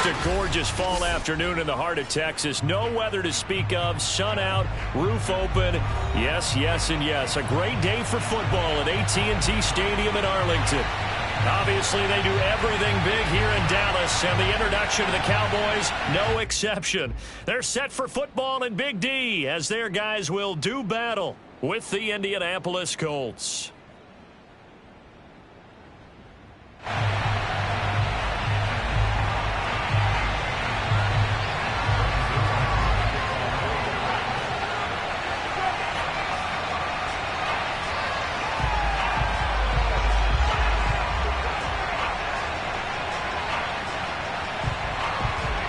a gorgeous fall afternoon in the heart of Texas. No weather to speak of. Sun out, roof open. Yes, yes, and yes. A great day for football at AT&T Stadium in Arlington. Obviously, they do everything big here in Dallas, and the introduction to the Cowboys, no exception. They're set for football in Big D as their guys will do battle with the Indianapolis Colts.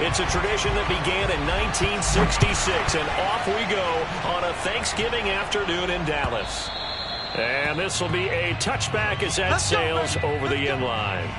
It's a tradition that began in 1966, and off we go on a Thanksgiving afternoon in Dallas. And this will be a touchback as that sails over the end line.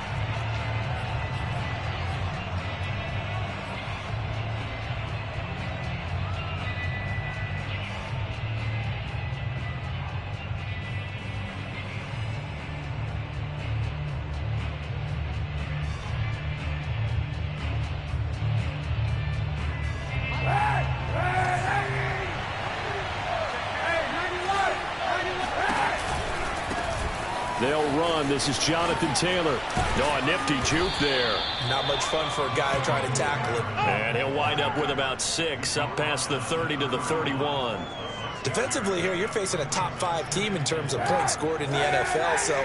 They'll run. This is Jonathan Taylor. No, a nifty juke there. Not much fun for a guy trying to tackle it. And he'll wind up with about 6, up past the 30 to the 31. Defensively here, you're facing a top 5 team in terms of points scored in the NFL. So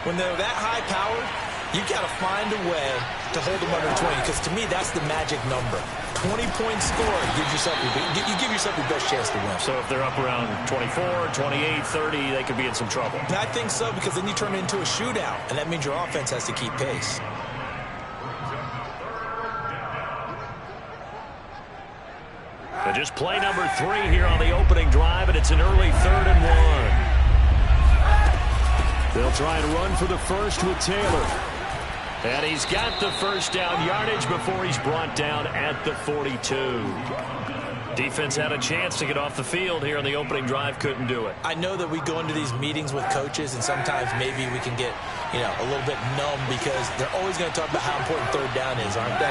when they're that high-powered, you got to find a way to hold them under 20, because to me, that's the magic number. 20 points scored gives yourself you give yourself your best chance to win. So if they're up around 24, 28, 30, they could be in some trouble. I think so, because then you turn it into a shootout, and that means your offense has to keep pace. And just play number 3 here on the opening drive, and it's an early 3rd and 1. They'll try and run for the first with Taylor. And he's got the first down yardage before he's brought down at the 42. Defense had a chance to get off the field here on the opening drive, couldn't do it. I know that we go into these meetings with coaches, and sometimes maybe we can get, a little bit numb, because they're always going to talk about how important 3rd down is, aren't they?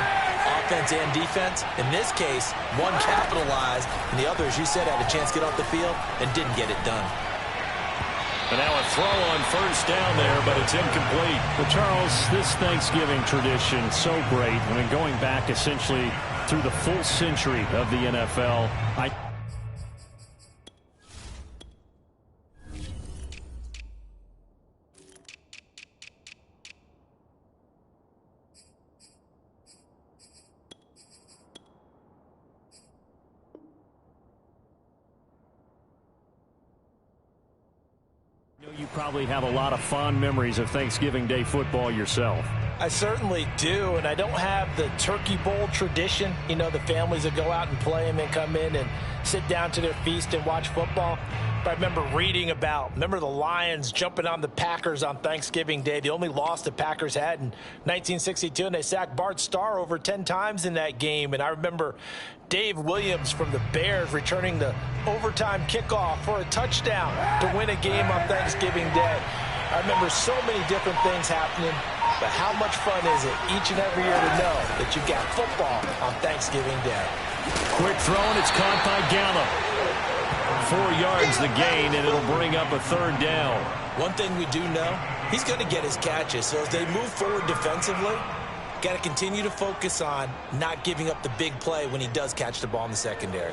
Offense and defense. In this case, one capitalized, and the other, as you said, had a chance to get off the field and didn't get it done. And now a throw on first down there, but it's incomplete. Well, Charles, this Thanksgiving tradition, so great. I mean, going back essentially through the full century of the NFL. You probably have a lot of fond memories of Thanksgiving Day football yourself. I certainly do, and I don't have the Turkey Bowl tradition. The families that go out and play and then come in and sit down to their feast and watch football. But I remember reading remember the Lions jumping on the Packers on Thanksgiving Day. The only loss the Packers had in 1962, and they sacked Bart Starr over 10 times in that game. And I remember Dave Williams from the Bears returning the overtime kickoff for a touchdown to win a game on Thanksgiving Day. I remember so many different things happening, but how much fun is it each and every year to know that you've got football on Thanksgiving Day? Quick throw, and it's caught by Gallup. 4 yards the gain, and it'll bring up a 3rd down. One thing we do know, he's going to get his catches. So as they move forward defensively, got to continue to focus on not giving up the big play when he does catch the ball in the secondary.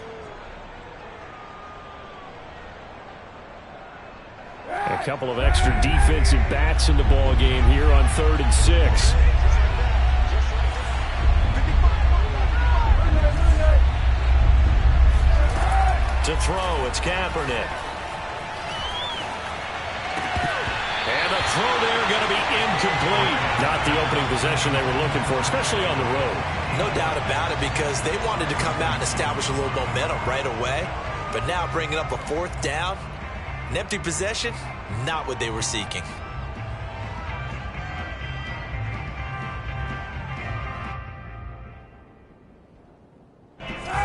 A couple of extra defensive backs in the ball game here on 3rd and 6. To throw, it's Kaepernick. And a throw there going to be incomplete. Not the opening possession they were looking for, especially on the road. No doubt about it, because they wanted to come out and establish a little momentum right away. But now bringing up a 4th down, an empty possession, not what they were seeking.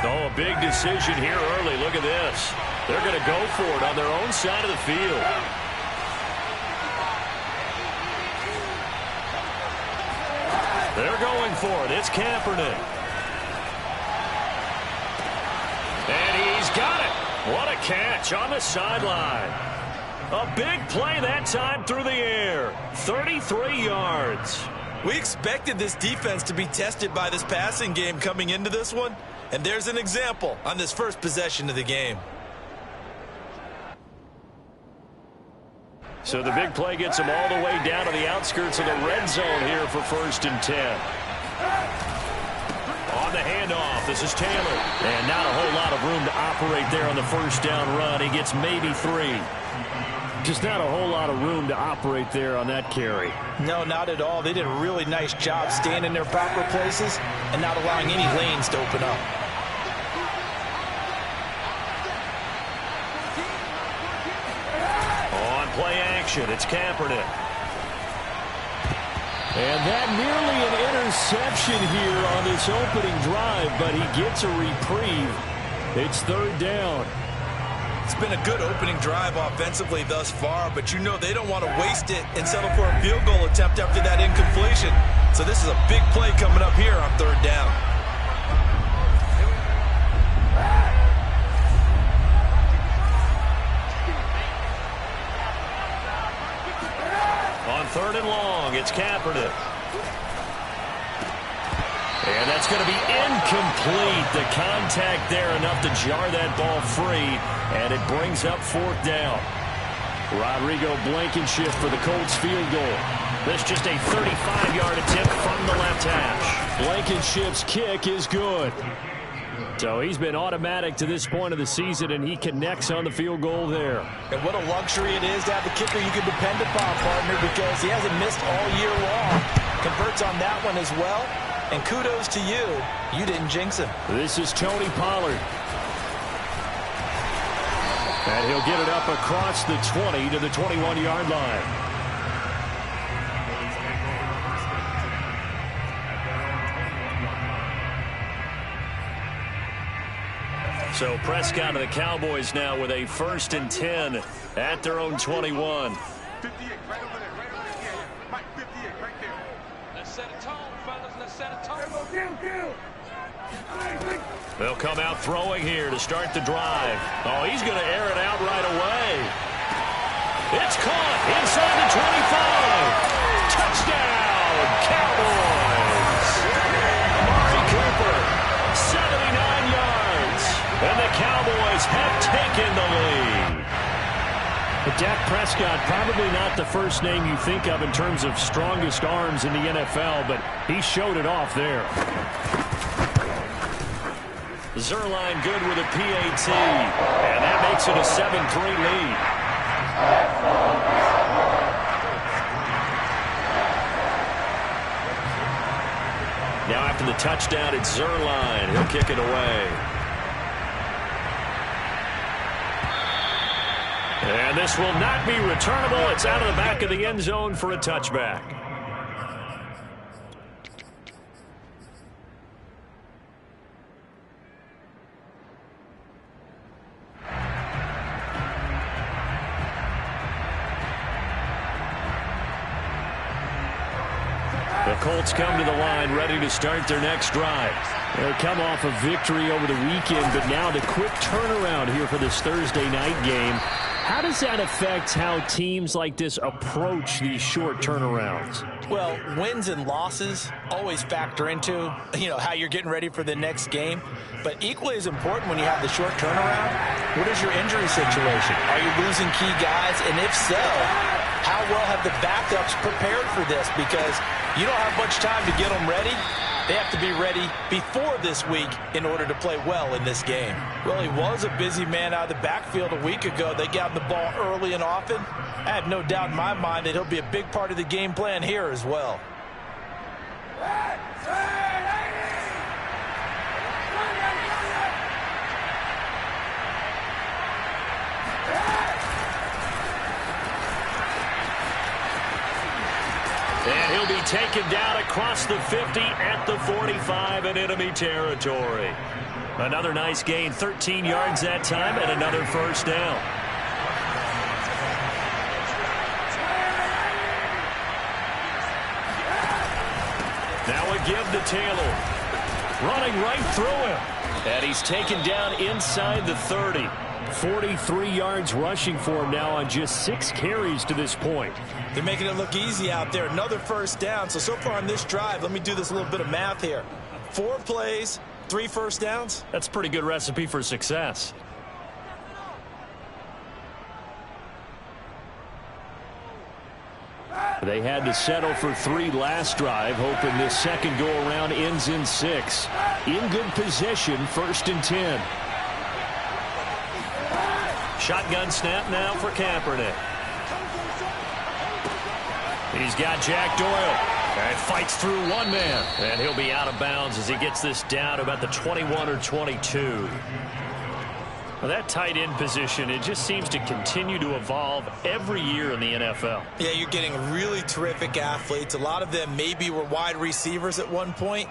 Oh, a big decision here early. Look at this. They're going to go for it on their own side of the field. They're going for it. It's Kaepernick. And he's got it. What a catch on the sideline. A big play that time through the air. 33 yards. We expected this defense to be tested by this passing game coming into this one. And there's an example on this first possession of the game. So the big play gets him all the way down to the outskirts of the red zone here for 1st and 10. On the handoff, this is Taylor. And not a whole lot of room to operate there on the first down run. He gets maybe 3. Just not a whole lot of room to operate there on that carry. No, not at all. They did a really nice job staying in their proper places and not allowing any lanes to open up. On play action, it's Kaepernick. And that nearly an interception here on this opening drive, but he gets a reprieve. It's 3rd down. It's been a good opening drive offensively thus far, but you know they don't want to waste it and settle for a field goal attempt after that incompletion. So this is a big play coming up here on 3rd down. On 3rd and long, it's Kaepernick. And that's going to be incomplete. The contact there enough to jar that ball free, and it brings up 4th down. Rodrigo Blankenship for the Colts field goal. This just a 35-yard attempt from the left hash. Blankenship's kick is good. So he's been automatic to this point of the season, and he connects on the field goal there. And what a luxury it is to have a kicker you can depend upon, partner, because he hasn't missed all year long. Converts on that one as well. And kudos to you. You didn't jinx him. This is Tony Pollard. And he'll get it up across the 20 to the 21-yard line. So Prescott and the Cowboys now with a 1st and 10 at their own 21. 58 right over there, right over there. Mike, 58 right there. Let's set a tone, fellas. Let's set a tone. They'll come out throwing here to start the drive. Oh, he's going to air it out right away. It's caught inside the 25. Touchdown, Cowboys. Amari Cooper, 79 yards. And the Cowboys have taken the lead. But Dak Prescott, probably not the first name you think of in terms of strongest arms in the NFL, but he showed it off there. Zuerlein good with a PAT, and that makes it a 7-3 lead. Now after the touchdown, it's Zuerlein. He'll kick it away. And this will not be returnable. It's out of the back of the end zone for a touchback. The Colts come to the line ready to start their next drive. They come off a victory over the weekend, but now the quick turnaround here for this Thursday night game. How does that affect how teams like this approach these short turnarounds? Well, wins and losses always factor into, how you're getting ready for the next game. But equally as important when you have the short turnaround, what is your injury situation? Are you losing key guys? And if so, how well have the backups prepared for this? Because you don't have much time to get them ready. They have to be ready before this week in order to play well in this game. Well, he was a busy man out of the backfield a week ago. They got him the ball early and often. I have no doubt in my mind that he'll be a big part of the game plan here as well. And he'll be taken down across the 50 at the 45 in enemy territory. Another nice gain, 13 yards that time, and another first down. Now a give to Taylor. Running right through him. And he's taken down inside the 30. 43 yards rushing for him now on just 6 carries to this point. They're making it look easy out there. Another first down. So far on this drive, let me do this little bit of math here. 4 plays, 3 first downs. That's a pretty good recipe for success. They had to settle for 3 last drive, hoping this second go-around ends in 6. In good position, 1st and 10. Shotgun snap now for Kaepernick. He's got Jack Doyle. And fights through one man. And he'll be out of bounds as he gets this down about the 21 or 22. Well, that tight end position, it just seems to continue to evolve every year in the NFL. Yeah, you're getting really terrific athletes. A lot of them maybe were wide receivers at one point.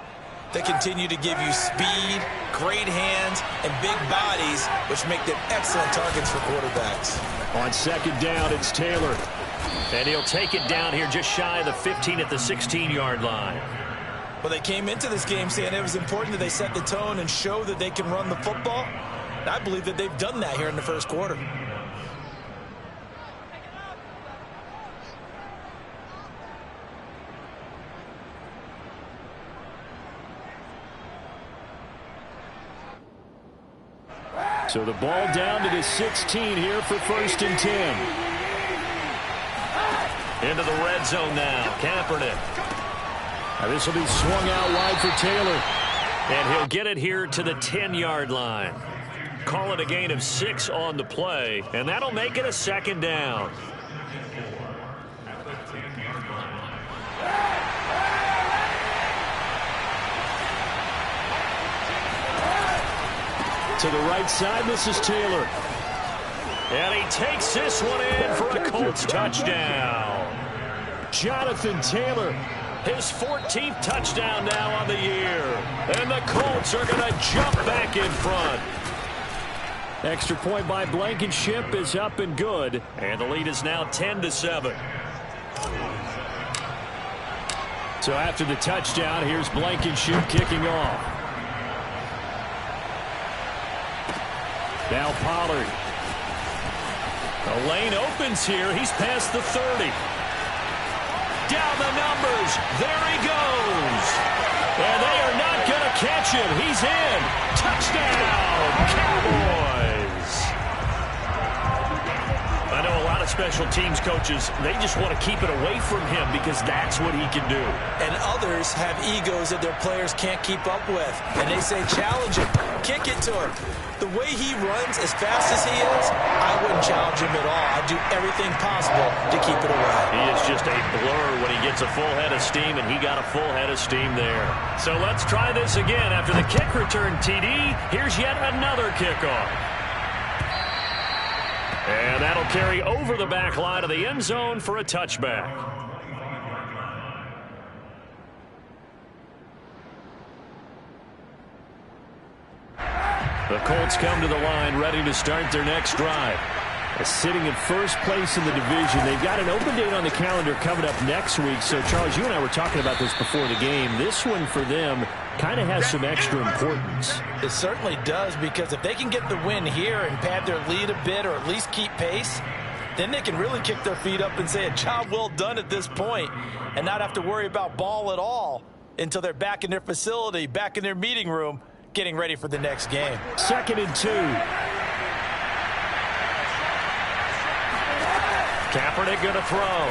They continue to give you speed, great hands, and big bodies, which make them excellent targets for quarterbacks. On second down, it's Taylor. And he'll take it down here just shy of the 15 at the 16-yard line. Well, they came into this game saying it was important that they set the tone and show that they can run the football. And I believe that they've done that here in the first quarter. So the ball down to the 16 here for 1st and 10. Into the red zone now. Kaepernick. Now this will be swung out wide for Taylor. And he'll get it here to the 10-yard line. Call it a gain of 6 on the play. And that'll make it a 2nd down. To the right side, this is Taylor. And he takes this one in for a Colts touchdown. Jonathan Taylor, his 14th touchdown now on the year. And the Colts are going to jump back in front. Extra point by Blankenship is up and good. And the lead is now 10-7. So after the touchdown, here's Blankenship kicking off. Now Pollard. The lane opens here. He's past the 30. Down the numbers. There he goes. And they are not going to catch him. He's in. Touchdown, Cowboys. I know a lot of special teams coaches, they just want to keep it away from him because that's what he can do. And others have egos that their players can't keep up with. And they say, challenge him. Kick it to him. The way he runs as fast as he is, I wouldn't challenge him at all. I'd do everything possible to keep it away. He is just a blur when he gets a full head of steam, and he got a full head of steam there. So let's try this again. After the kick return TD, here's yet another kickoff. And that'll carry over the back line of the end zone for a touchback. The Colts come to the line ready to start their next drive. Sitting in first place in the division. They've got an open date on the calendar coming up next week. So, Charles, you and I were talking about this before the game. This one for them kind of has some extra importance. It certainly does, because if they can get the win here and pad their lead a bit or at least keep pace, then they can really kick their feet up and say a job well done at this point and not have to worry about ball at all until they're back in their facility, back in their meeting room, getting ready for the next game. 2nd and 2. Kaepernick going to throw.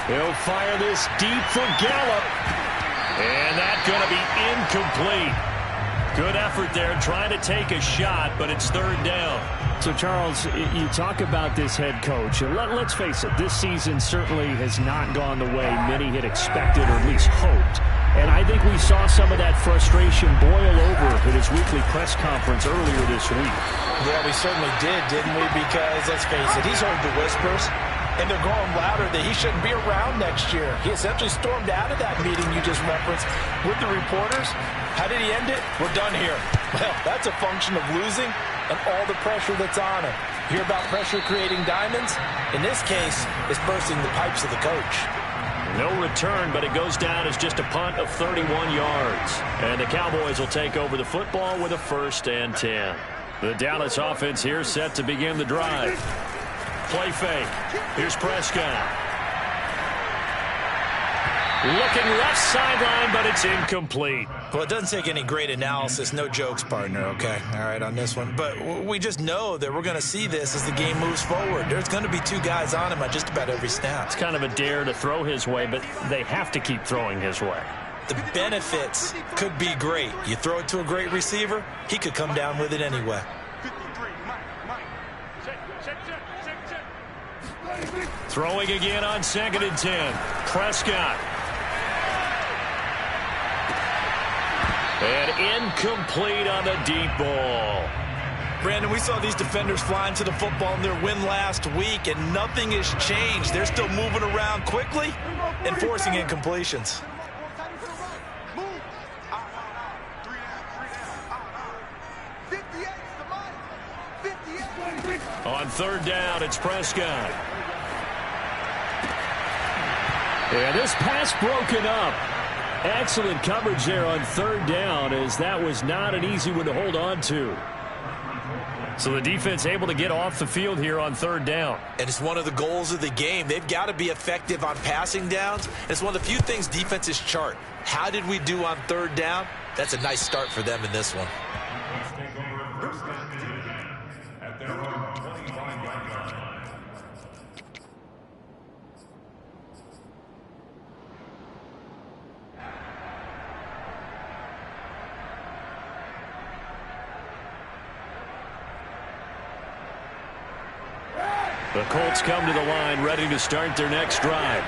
He'll fire this deep for Gallup. And that's going to be incomplete. Good effort there trying to take a shot, but it's 3rd down. So, Charles, you talk about this head coach. And let's face it, this season certainly has not gone the way many had expected or at least hoped. And I think we saw some of that frustration boil over at his weekly press conference earlier this week. Yeah, we certainly did, didn't we? Because, let's face it, he's heard the whispers, and they're going louder that he shouldn't be around next year. He essentially stormed out of that meeting you just referenced with the reporters. How did he end it? We're done here. Well, that's a function of losing and all the pressure that's on him. Hear about pressure creating diamonds? In this case, it's bursting the pipes of the coach. No return, but it goes down as just a punt of 31 yards. And the Cowboys will take over the football with a 1st and 10. The Dallas offense here set to begin the drive. Play fake. Here's Prescott. Looking left sideline, but it's incomplete. Well, it doesn't take any great analysis. No jokes, partner, okay? All right, on this one. But we just know that we're going to see this as the game moves forward. There's going to be 2 guys on him on just about every snap. It's kind of a dare to throw his way, but they have to keep throwing his way. The benefits could be great. You throw it to a great receiver, he could come down with it anyway. 53, Mike. Check. Throwing again on 2nd and 10. Prescott. And incomplete on the deep ball. Brandon, we saw these defenders flying to the football in their win last week, and nothing has changed. They're still moving around quickly and forcing incompletions. Move. Out. 3 down. 58 to Mike. 58. On 3rd down, it's Prescott. And this pass broken up. Excellent coverage there on 3rd down, as that was not an easy one to hold on to. So the defense able to get off the field here on 3rd down. And it's one of the goals of the game. They've got to be effective on passing downs. It's one of the few things defenses chart. How did we do on 3rd down? That's a nice start for them in this one. The Colts come to the line ready to start their next drive.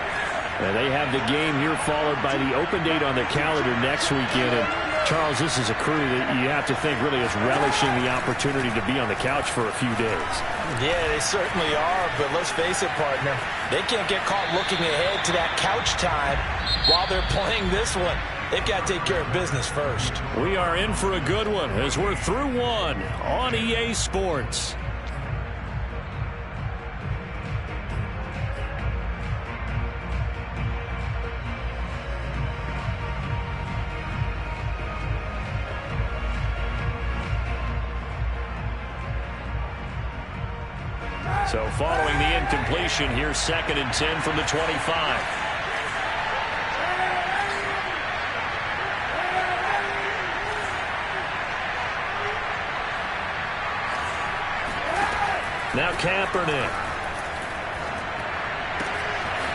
And they have the game here followed by the open date on their calendar next weekend. And Charles, this is a crew that you have to think really is relishing the opportunity to be on the couch for a few days. Yeah, they certainly are, but let's face it, partner. They can't get caught looking ahead to that couch time while they're playing this one. They've got to take care of business first. We are in for a good one as we're through one on EA Sports. So following the incompletion, here's 2nd and 10 from the 25. Now Kaepernick.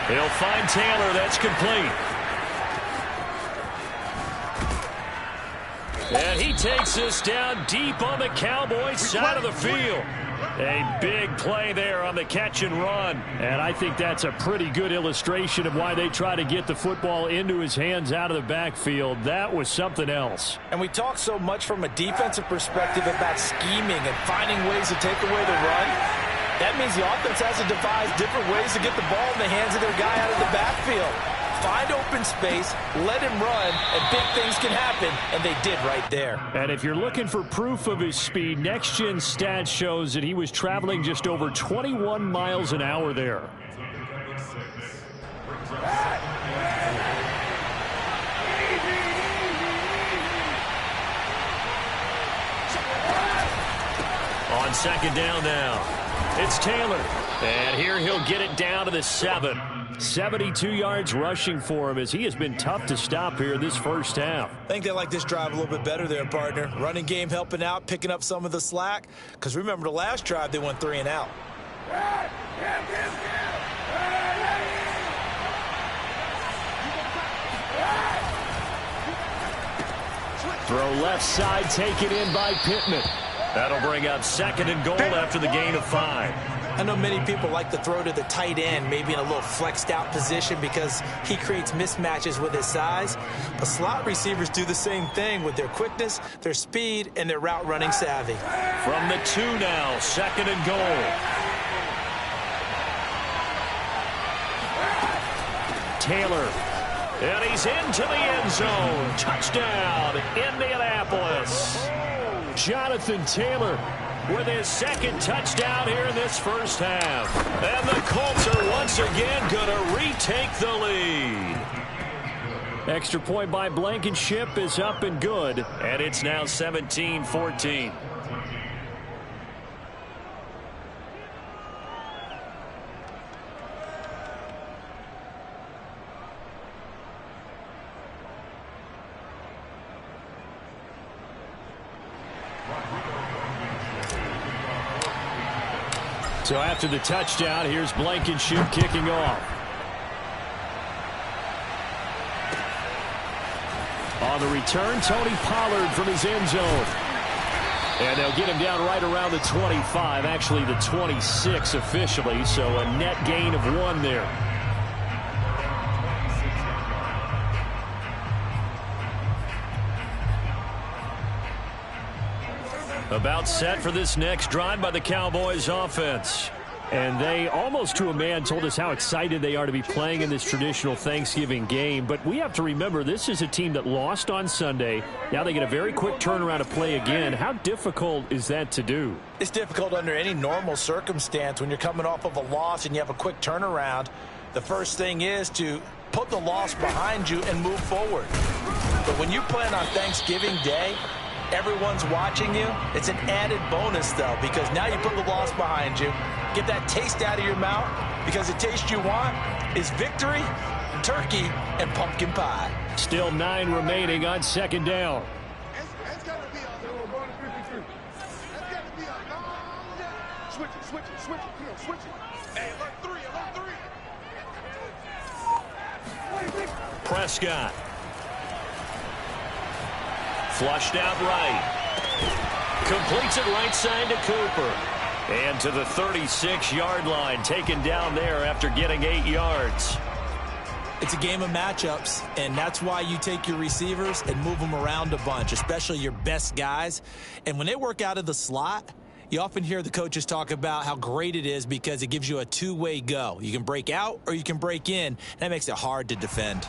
He'll find Taylor. That's complete. And he takes us down deep on the Cowboys side of the field. A big play there on the catch and run. And I think that's a pretty good illustration of why they try to get the football into his hands out of the backfield. That was something else. And we talk so much from a defensive perspective about scheming and finding ways to take away the run. That means the offense has to devise different ways to get the ball in the hands of their guy out of the backfield. Find open space, let him run, and big things can happen, and they did right there. And if you're looking for proof of his speed, Next Gen Stats shows that he was traveling just over 21 miles an hour there. On 2nd down now. It's Taylor. And here he'll get it down to the 7. 72 yards rushing for him as he has been tough to stop here this first half. I think they like this drive a little bit better there, partner. Running game helping out, picking up some of the slack. Because remember the last drive, they went 3 and out. Throw left side, taken in by Pittman. That'll bring up 2nd and goal after the gain of 5. I know many people like to throw to the tight end, maybe in a little flexed out position because he creates mismatches with his size. But slot receivers do the same thing with their quickness, their speed, and their route running savvy. From the 2 now, 2nd and goal. Taylor. And he's into the end zone. Touchdown, Indianapolis. Jonathan Taylor with his second touchdown here in this first half. And the Colts are once again going to retake the lead. Extra point by Blankenship is up and good. And it's now 17-14. So after the touchdown, here's Blankenship kicking off. On the return, Tony Pollard from his end zone. And they'll get him down right around the 25, actually the 26 officially, so a net gain of 1 there. About set for this next drive by the Cowboys offense. And they, almost to a man, told us how excited they are to be playing in this traditional Thanksgiving game. But we have to remember, this is a team that lost on Sunday. Now they get a very quick turnaround to play again. How difficult is that to do? It's difficult under any normal circumstance when you're coming off of a loss and you have a quick turnaround. The first thing is to put the loss behind you and move forward. But when you play on Thanksgiving Day, everyone's watching you. It's an added bonus, though, because now you put the loss behind you. Get that taste out of your mouth, because the taste you want is victory, turkey, and pumpkin pie. Still 9 remaining on second down. It's got to be a little 1-3-3. That's got to be a long switch it. Come on, switch it. Hey, alert 3. Prescott. Flushed out right. Completes it right side to Cooper. And to the 36-yard line, taken down there after getting 8 yards. It's a game of matchups, and that's why you take your receivers and move them around a bunch, especially your best guys. And when they work out of the slot, you often hear the coaches talk about how great it is because it gives you a two-way go. You can break out or you can break in. That makes it hard to defend.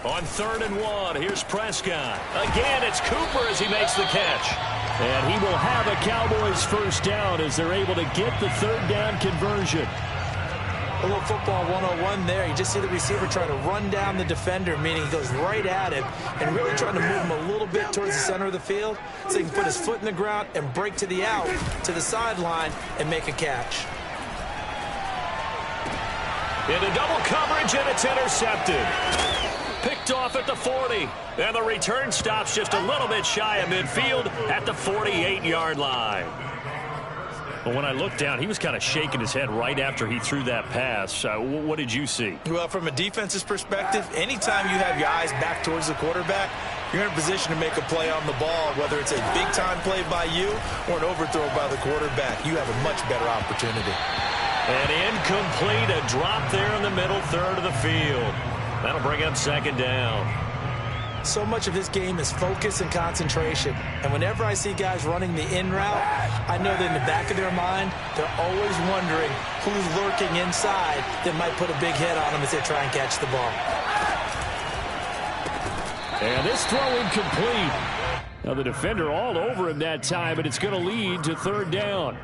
On 3rd and 1, here's Prescott. Again, it's Cooper as he makes the catch. And he will have a Cowboys first down as they're able to get the 3rd down conversion. A little football 101 there. You just see the receiver trying to run down the defender, meaning he goes right at him and really trying to move him a little bit towards the center of the field so he can put his foot in the ground and break to the out, to the sideline, and make a catch. Into double coverage, and it's intercepted. Picked off at the 40. And the return stops just a little bit shy of midfield at the 48-yard line. But when I looked down, he was kind of shaking his head right after he threw that pass. What did you see? Well, from a defense's perspective, anytime you have your eyes back towards the quarterback, you're in a position to make a play on the ball, whether it's a big-time play by you or an overthrow by the quarterback. You have a much better opportunity. And incomplete, a drop there in the middle third of the field. That'll bring up 2nd down. So much of this game is focus and concentration. And whenever I see guys running the in route, I know that in the back of their mind, they're always wondering who's lurking inside that might put a big hit on them as they try and catch the ball. And this throw incomplete. Now the defender all over him that time, but it's going to lead to 3rd down.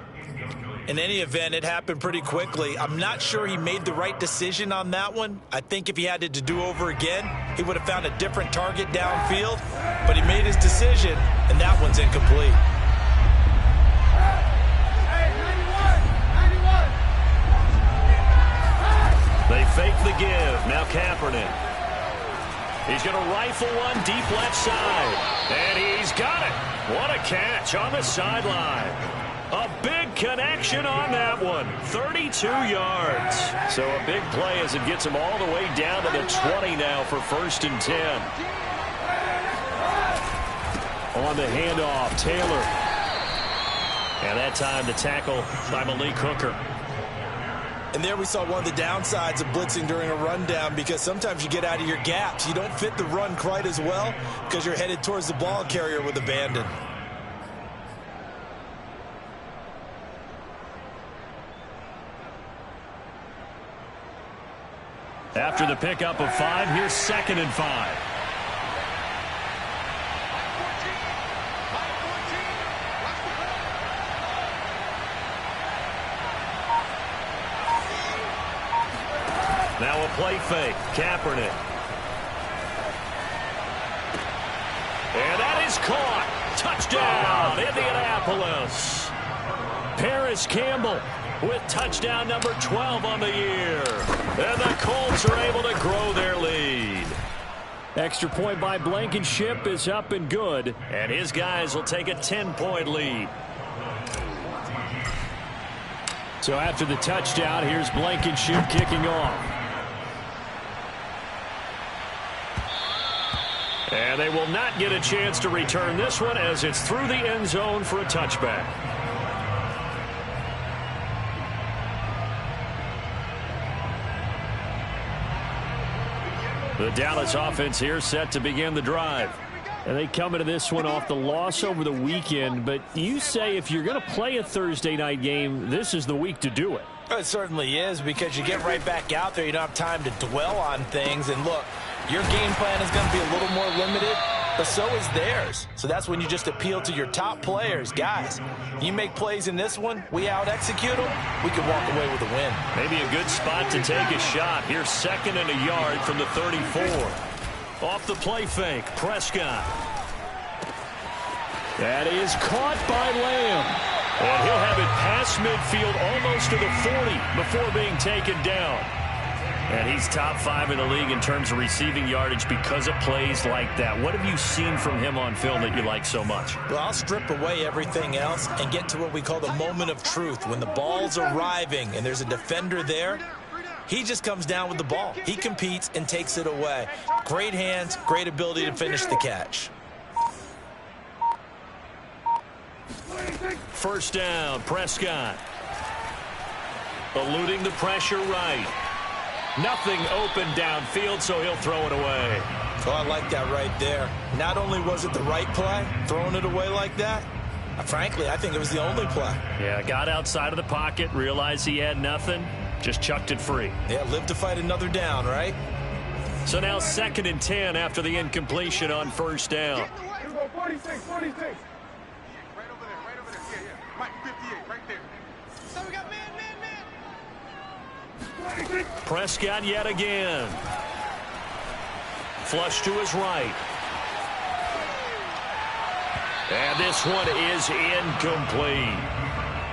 In any event, it happened pretty quickly. I'm not sure he made the right decision on that one. I think if he had to do over again, he would have found a different target downfield. But he made his decision, and that one's incomplete. They fake the give. Now Kaepernick. He's going to rifle one deep left side. And he's got it. What a catch on the sideline. A big connection on that one. 32 yards. So a big play as it gets him all the way down to the 20 now for 1st and 10. On the handoff, Taylor. And that time the tackle by Malik Hooker. And there we saw one of the downsides of blitzing during a rundown, because sometimes you get out of your gaps. You don't fit the run quite as well because you're headed towards the ball carrier with abandon. After the pickup of 5, here's 2nd and 5. Now a play fake. Kaepernick. And that is caught. Touchdown, Indianapolis. Paris Campbell with touchdown number 12 on the year. And the Colts are able to grow their lead. Extra point by Blankenship is up and good. And his guys will take a 10-point lead. So after the touchdown, here's Blankenship kicking off. And they will not get a chance to return this one as it's through the end zone for a touchback. The Dallas offense here set to begin the drive. And they come into this one off the loss over the weekend, but you say if you're going to play a Thursday night game, this is the week to do it. It certainly is, because you get right back out there. You don't have time to dwell on things. And look, your game plan is going to be a little more limited, but so is theirs. So that's when you just appeal to your top players. Guys, you make plays in this one, we out-execute them, we can walk away with a win. Maybe a good spot to take a shot. Here's 2nd and a yard from the 34. Off the play fake, Prescott. That is caught by Lamb. And he'll have it past midfield almost to the 40 before being taken down. And he's top 5 in the league in terms of receiving yardage because of plays like that. What have you seen from him on film that you like so much? Well, I'll strip away everything else and get to what we call the moment of truth. When the ball's arriving and there's a defender there, he just comes down with the ball. He competes and takes it away. Great hands, great ability to finish the catch. First down, Prescott. Eluding the pressure right. Nothing open downfield, so he'll throw it away. Oh, I like that right there. Not only was it the right play, throwing it away like that, frankly, I think it was the only play. Yeah, got outside of the pocket, realized he had nothing, just chucked it free. Yeah, live to fight another down, right? So now 2nd and 10 after the incompletion on first down. 46, 46. Right over there. Yeah. Mike 58, right there. So we got man. Prescott yet again. Flush to his right. And this one is incomplete.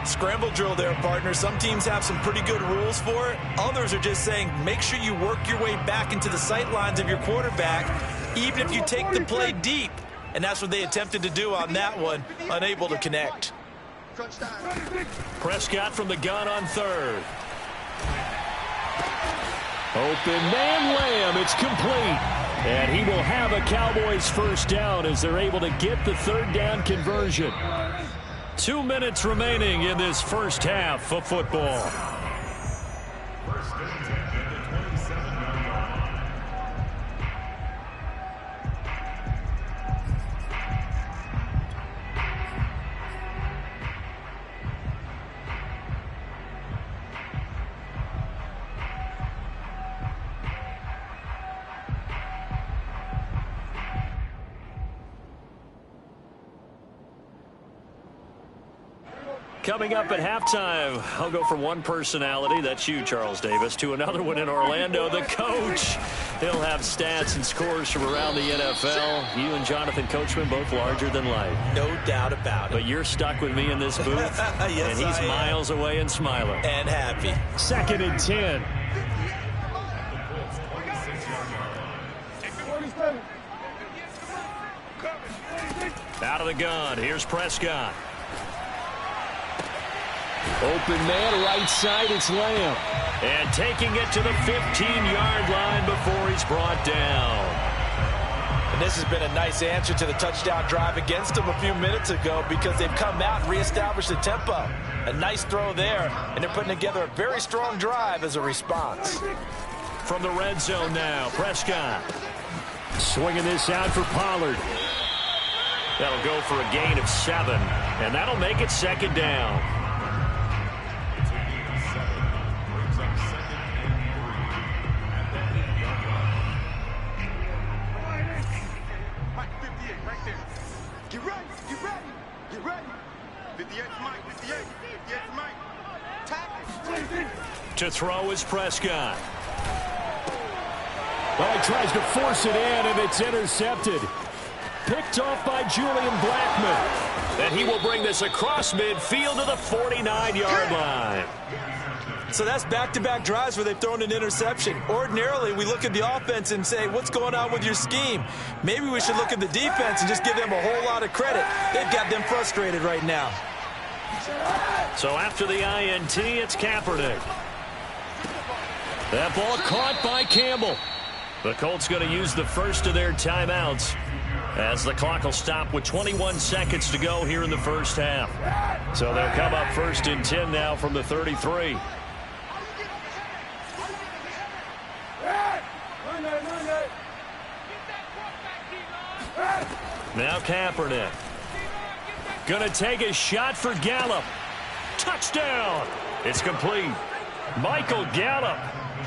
Scramble drill there, partner. Some teams have some pretty good rules for it. Others are just saying make sure you work your way back into the sight lines of your quarterback, even if you take the play deep. And that's what they attempted to do on that one, unable to connect. Prescott from the gun on 3rd. Open man Lamb. It's complete. And he will have a Cowboys first down as they're able to get the 3rd down conversion. 2 minutes remaining in this first half of football. Coming up at halftime, I'll go from one personality, that's you, Charles Davis, to another one in Orlando, the coach. He'll have stats and scores from around the NFL. You and Jonathan Coachman, both larger than life. No doubt about it. But you're stuck with me in this booth, yes, and he's miles away and smiling. And happy. 2nd and 10. Out of the gun, here's Prescott. Open man, right side, it's Lamb. And taking it to the 15-yard line before he's brought down. And this has been a nice answer to the touchdown drive against them a few minutes ago because they've come out and reestablished the tempo. A nice throw there, and they're putting together a very strong drive as a response. From the red zone now, Prescott. Swinging this out for Pollard. That'll go for a gain of 7, and that'll make it 2nd down. Get ready. Get ready. Get ready. 58 Mike. 58. 58 Mike. Tackle. To throw is Prescott. Well, he tries to force it in, and it's intercepted. Picked off by Julian Blackmon. And he will bring this across midfield to the 49-yard line. So that's back-to-back drives where they've thrown an interception. Ordinarily, we look at the offense and say, what's going on with your scheme? Maybe we should look at the defense and just give them a whole lot of credit. They've got them frustrated right now. So after the INT, it's Kaepernick. That ball caught by Campbell. The Colts going to use the first of their timeouts as the clock will stop with 21 seconds to go here in the first half. So they'll come up first and 10 now from the 33. Now Kaepernick. Gonna take a shot for Gallup. Touchdown! It's complete. Michael Gallup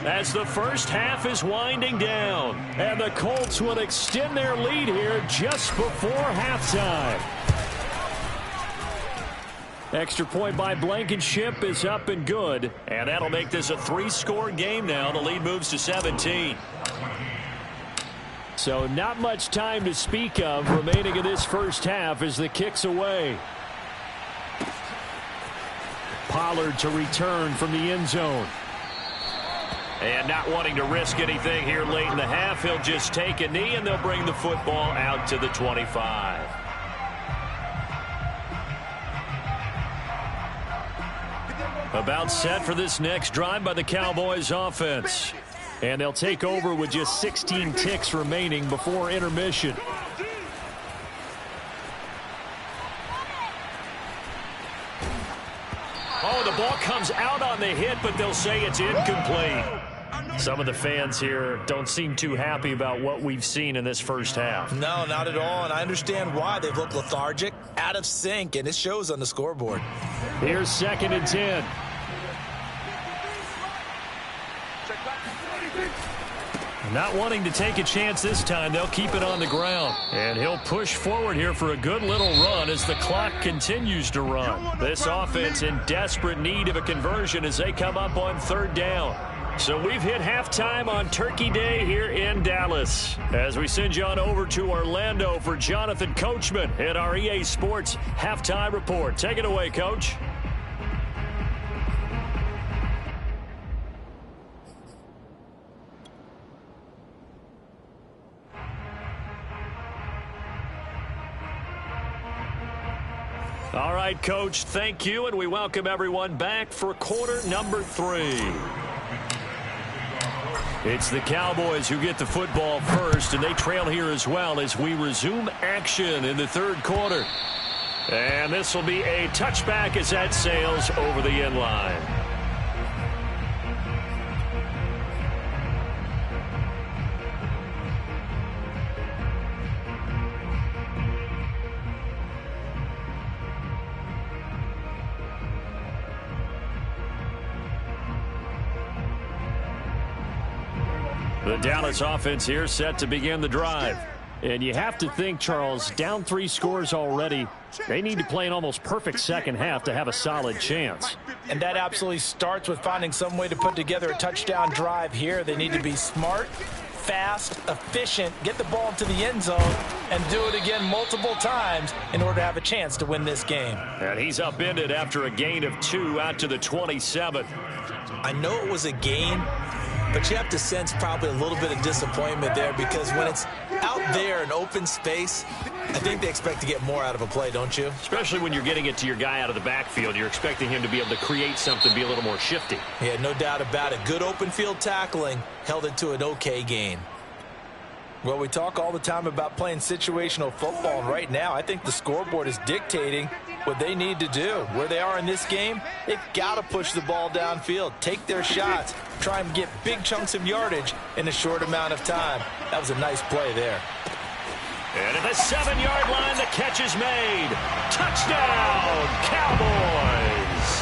as the first half is winding down. And the Colts will extend their lead here just before halftime. Extra point by Blankenship is up and good. And that'll make this a 3-score game now. The lead moves to 17. So not much time to speak of remaining in this first half as the kick's away. Pollard to return from the end zone. And not wanting to risk anything here late in the half, he'll just take a knee and they'll bring the football out to the 25. About set for this next drive by the Cowboys offense. And they'll take over with just 16 ticks remaining before intermission. Oh, the ball comes out on the hit, but they'll say it's incomplete. Some of the fans here don't seem too happy about what we've seen in this first half. No, not at all, and I understand why. They've looked lethargic, out of sync, and it shows on the scoreboard. Here's 2nd and 10. Not wanting to take a chance this time, they'll keep it on the ground. And he'll push forward here for a good little run as the clock continues to run. This offense in desperate need of a conversion as they come up on 3rd down. So we've hit halftime on Turkey Day here in Dallas. As we send you on over to Orlando for Jonathan Coachman at our EA Sports Halftime Report. Take it away, Coach. All right, Coach, thank you, and we welcome everyone back for quarter number 3. It's the Cowboys who get the football first, and they trail here as well as we resume action in the 3rd quarter. And this will be a touchback as that sails over the end line. The Dallas offense here set to begin the drive. And you have to think, Charles, down 3 scores already. They need to play an almost perfect second half to have a solid chance. And that absolutely starts with finding some way to put together a touchdown drive here. They need to be smart, fast, efficient, get the ball into the end zone, and do it again multiple times in order to have a chance to win this game. And he's upended after a gain of 2 out to the 27. I know it was a gain, but you have to sense probably a little bit of disappointment there because when it's out there in open space, I think they expect to get more out of a play, don't you? Especially when you're getting it to your guy out of the backfield. You're expecting him to be able to create something, be a little more shifty. Yeah, no doubt about it. Good open field tackling held it to an okay gain. Well, we talk all the time about playing situational football, and right now I think the scoreboard is dictating what they need to do. Where they are in this game, they've got to push the ball downfield, take their shots, try and get big chunks of yardage in a short amount of time. That was a nice play there. And at the 7-yard line, the catch is made. Touchdown, Cowboys!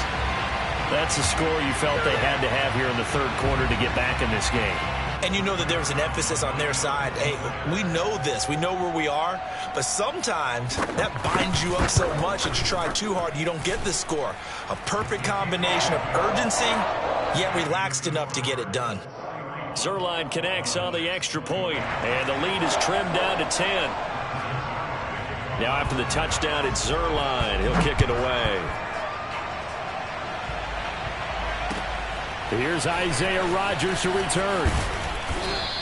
That's the score you felt they had to have here in the 3rd quarter to get back in this game. And you know that there was an emphasis on their side. Hey, we know this. We know where we are. But sometimes that binds you up so much that you try too hard, you don't get the score. A perfect combination of urgency, yet relaxed enough to get it done. Zuerlein connects on the extra point, and the lead is trimmed down to 10. Now after the touchdown, it's Zuerlein. He'll kick it away. Here's Isaiah Rodgers to return.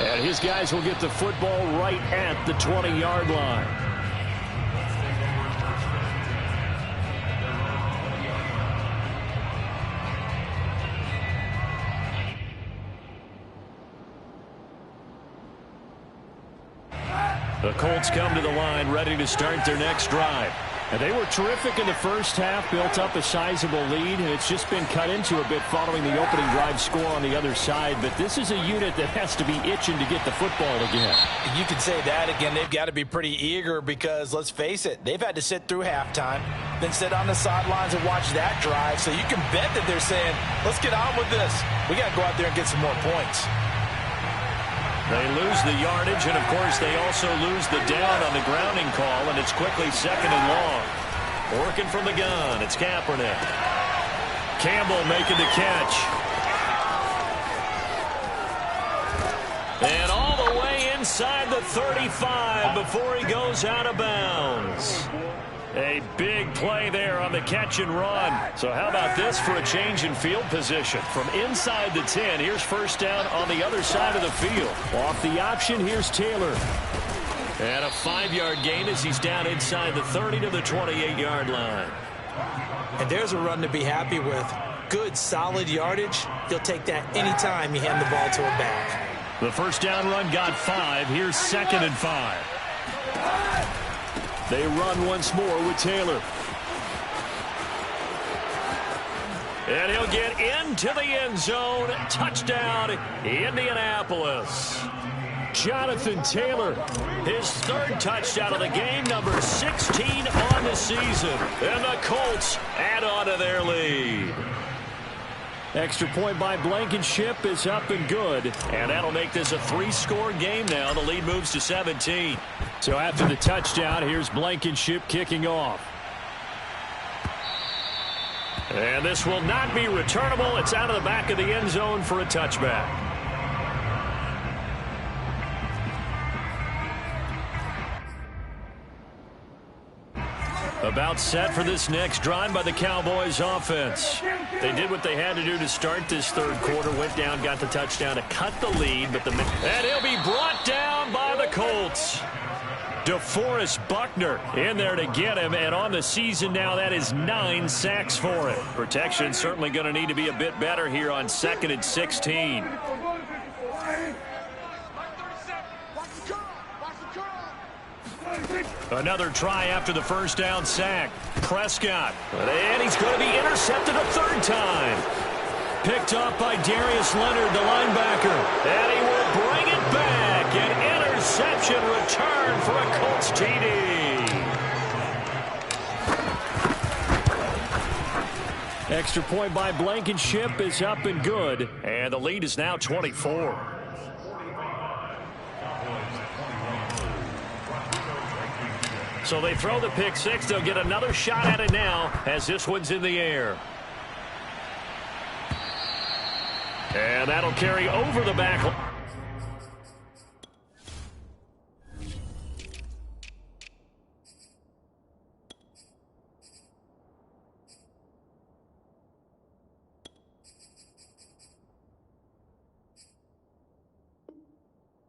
And his guys will get the football right at the 20-yard line. The Colts come to the line, ready to start their next drive. And they were terrific in the first half, built up a sizable lead, and it's just been cut into a bit following the opening drive score on the other side. But this is a unit that has to be itching to get the football again. You can say that again. They've got to be pretty eager because, let's face it, they've had to sit through halftime, then sit on the sidelines and watch that drive. So you can bet that they're saying, let's get on with this. We got to go out there and get some more points. They lose the yardage, and, of course, they also lose the down on the grounding call, and it's quickly 2nd and long. Working from the gun, it's Kaepernick. Campbell making the catch. And all the way inside the 35 before he goes out of bounds. A big play there on the catch and run. So how about this for a change in field position? From inside the 10, here's first down on the other side of the field. Off the option, here's Taylor. And a 5-yard gain as he's down inside the 30 to the 28-yard line. And there's a run to be happy with. Good, solid yardage. He'll take that anytime you hand the ball to a back. The first down run got 5. Here's 2nd and 5. They run once more with Taylor. And he'll get into the end zone. Touchdown, Indianapolis. Jonathan Taylor. His 3rd touchdown of the game, number 16 on the season. And the Colts add on to their lead. Extra point by Blankenship is up and good. And that'll make this a 3-score game now. The lead moves to 17. So after the touchdown, here's Blankenship kicking off. And this will not be returnable. It's out of the back of the end zone for a touchback. About set for this next drive by the Cowboys offense. They did what they had to do to start this 3rd quarter. Went down, got the touchdown to cut the lead. And he'll be brought down by the Colts. DeForest Buckner in there to get him. And on the season now, that is 9 sacks for him. Protection certainly going to need to be a bit better here on 2nd and 16. Another try after the first down sack. Prescott. And he's going to be intercepted a 3rd time. Picked up by Darius Leonard, the linebacker. And he will bring it back. An interception return for a Colts TD. Extra point by Blankenship is up and good. And the lead is now 24. So they throw the pick 6. They'll get another shot at it now as this one's in the air. And that'll carry over the back.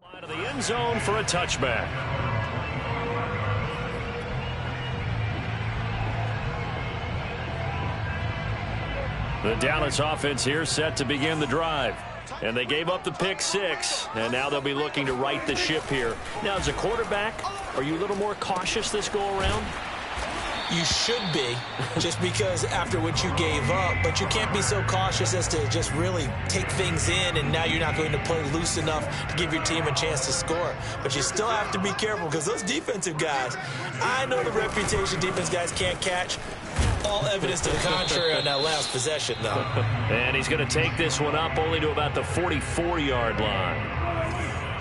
Line of the end zone for a touchback. The Dallas offense here set to begin the drive. And they gave up the pick 6, and now they'll be looking to right the ship here. Now, as a quarterback, are you a little more cautious this go-around? You should be, just because after what you gave up, but you can't be so cautious as to just really take things in, and now you're not going to play loose enough to give your team a chance to score. But you still have to be careful because those defensive guys, I know the reputation defense guys can't catch. All evidence to the contrary on that last possession, though. And he's going to take this one up only to about the 44-yard line.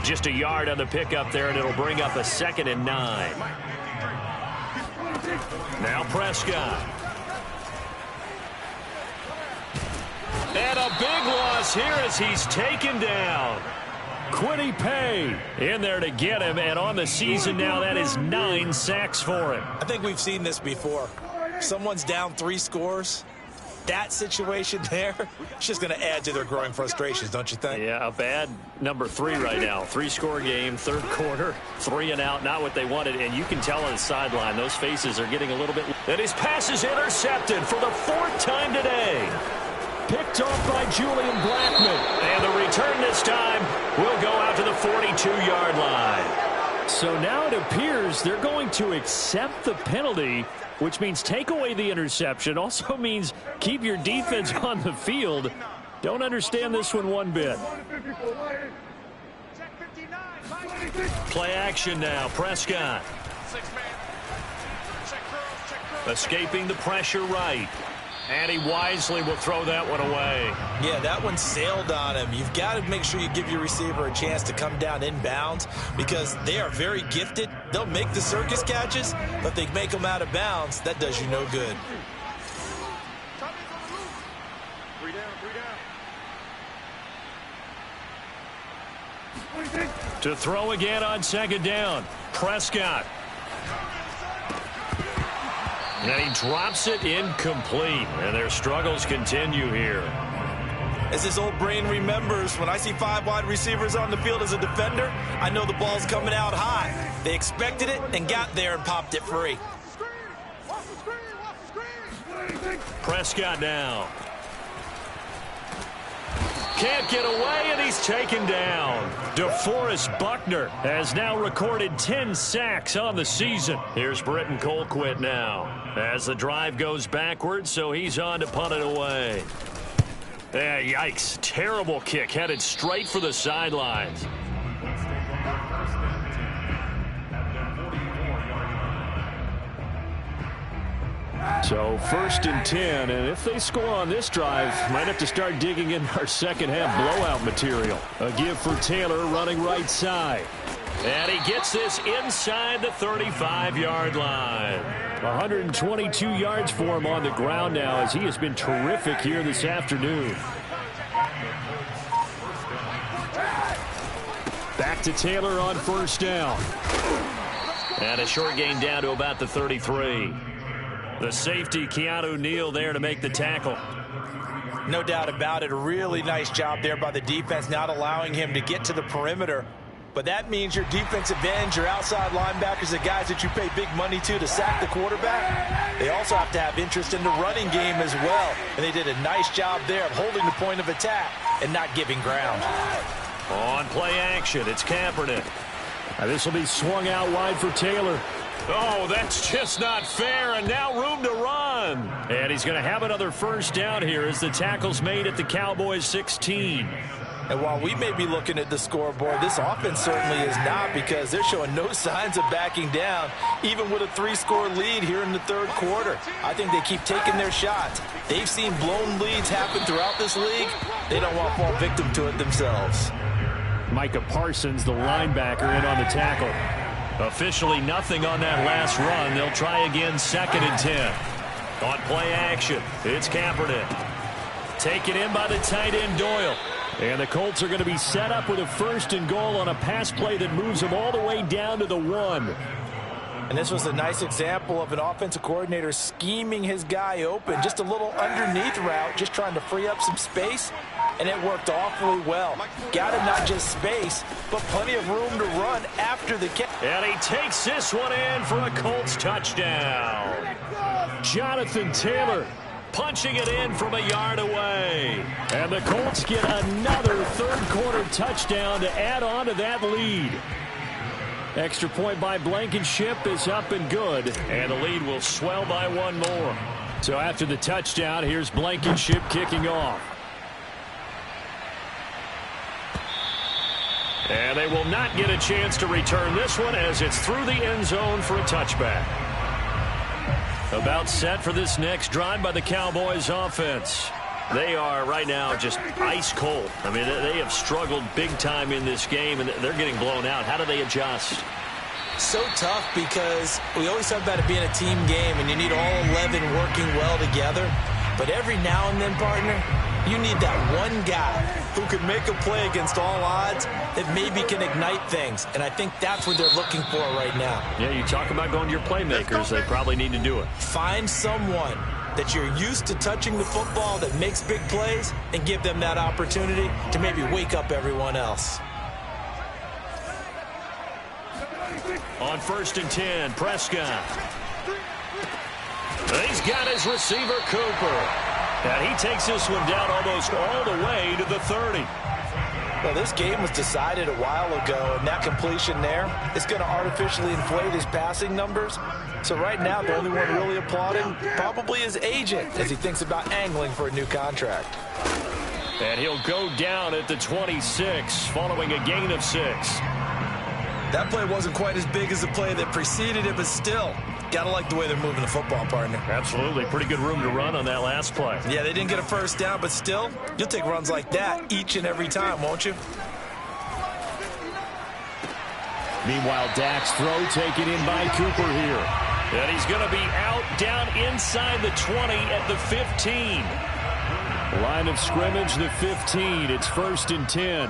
Just a yard on the pickup there, and it'll bring up a 2nd and 9. Now Prescott. And a big loss here as he's taken down. Kwity Paye in there to get him, and on the season now, that is 9 sacks for him. I think we've seen this before. Someone's down 3 scores. That situation there, it's just going to add to their growing frustrations, don't you think? Yeah, a bad number 3 right now. 3-score game, 3rd quarter, 3 and out, not what they wanted. And you can tell on the sideline, those faces are getting a little bit. And his pass is intercepted for the 4th time today. Picked off by Julian Blackmon. And the return this time will go out to the 42-yard line. So now it appears they're going to accept the penalty, which means take away the interception. Also means keep your defense on the field. Don't understand this one bit. Play action now. Prescott. Escaping the pressure right. And he wisely will throw that one away. Yeah, that one sailed on him. You've got to make sure you give your receiver a chance to come down inbounds because they are very gifted. They'll make the circus catches, but if they make them out of bounds, that does you no good. To throw again on 2nd down. Prescott. And he drops it incomplete. And their struggles continue here. As his old brain remembers, when I see 5 wide receivers on the field as a defender, I know the ball's coming out high. They expected it and got there and popped it free. Prescott now. Can't get away, and he's taken down. DeForest Buckner has now recorded 10 sacks on the season. Here's Britton Colquitt now as the drive goes backwards, so he's on to punt it away. Yikes. Terrible kick headed straight for the sidelines. So 1st and 10, and if they score on this drive, might have to start digging in our second half blowout material. A give for Taylor running right side. And he gets this inside the 35-yard line. 122 yards for him on the ground now as he has been terrific here this afternoon. Back to Taylor on 1st down. And a short gain down to about the 33. The safety, Keanu Neal, there to make the tackle. No doubt about it. A really nice job there by the defense, not allowing him to get to the perimeter. But that means your defensive ends, your outside linebackers, the guys that you pay big money to sack the quarterback, they also have to have interest in the running game as well. And they did a nice job there of holding the point of attack and not giving ground. On play action, it's Kaepernick. Now this will be swung out wide for Taylor. Oh, that's just not fair, and now room to run. And he's going to have another 1st down here as the tackle's made at the Cowboys 16. And while we may be looking at the scoreboard, this offense certainly is not, because they're showing no signs of backing down, even with a 3-score lead here in the 3rd quarter. I think they keep taking their shots. They've seen blown leads happen throughout this league. They don't want to fall victim to it themselves. Micah Parsons, the linebacker, in on the tackle. Officially nothing on that last run. They'll try again 2nd and 10. On play action, it's Kaepernick. Taken in by the tight end Doyle. And the Colts are going to be set up with a 1st and goal on a pass play that moves them all the way down to the 1. And this was a nice example of an offensive coordinator scheming his guy open. Just a little underneath route, just trying to free up some space. And it worked awfully well. Got him not just space, but plenty of room to run after the catch. And he takes this one in for a Colts touchdown. Jonathan Taylor punching it in from a yard away. And the Colts get another 3rd quarter touchdown to add on to that lead. Extra point by Blankenship is up and good. And the lead will swell by 1 more. So after the touchdown, here's Blankenship kicking off. And they will not get a chance to return this one as it's through the end zone for a touchback. About set for this next drive by the Cowboys offense. They are right now just ice cold. I mean, they have struggled big time in this game, and they're getting blown out. How do they adjust? So tough because we always talk about it being a team game, and you need all 11 working well together. But every now and then, partner, you need that one guy who can make a play against all odds that maybe can ignite things. And I think that's what they're looking for right now. Yeah, you talk about going to your playmakers. They probably need to do it. Find someone that you're used to touching the football that makes big plays and give them that opportunity to maybe wake up everyone else. On 1st and 10, Prescott. He's got his receiver, Cooper. And he takes this one down almost all the way to the 30. Well, this game was decided a while ago, and that completion there is going to artificially inflate his passing numbers. So right now, the only one really applauding probably his agent as he thinks about angling for a new contract. And he'll go down at the 26 following a gain of 6. That play wasn't quite as big as the play that preceded it, but still, gotta like the way they're moving the football, partner. Absolutely. Pretty good room to run on that last play. Yeah, they didn't get a first down, but still, you'll take runs like that each and every time, won't you? Meanwhile, Dak's throw taken in by Cooper here. And he's going to be out down inside the 20 at the 15. Line of scrimmage, the 15. It's 1st and 10.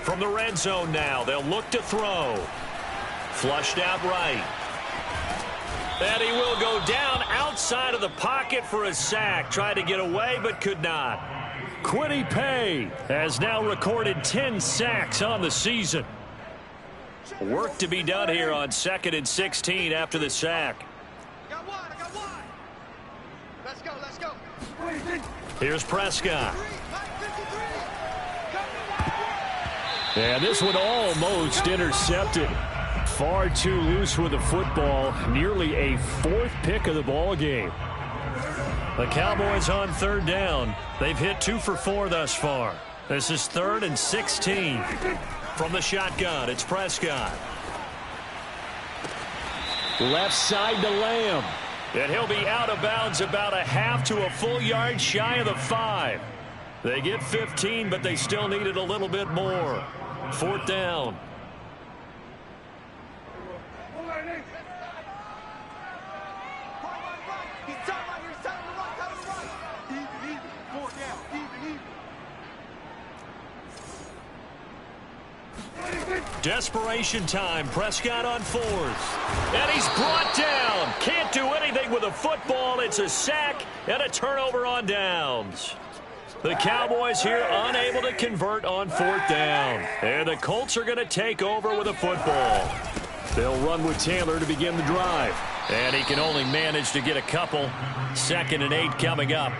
From the red zone now, they'll look to throw. Flushed out right. And he will go down outside of the pocket for a sack. Tried to get away, but could not. Kwity Paye has now recorded 10 sacks on the season. Work to be done here on 2nd and 16 after the sack. I got one. Let's go. Here's Prescott. And this one almost intercepted. Far too loose with the football. Nearly a 4th pick of the ball game. The Cowboys on 3rd down. They've hit 2 for 4 thus far. This is 3rd and 16. From the shotgun, it's Prescott. Left side to Lamb. And he'll be out of bounds about a half to a full yard shy of the 5. They get 15, but they still needed a little bit more. 4th down. Desperation time. Prescott on 4th. And he's brought down. Can't do anything with a football. It's a sack and a turnover on downs. The Cowboys here unable to convert on 4th down. And the Colts are going to take over with a football. They'll run with Taylor to begin the drive. And he can only manage to get a couple. 2nd and 8 coming up.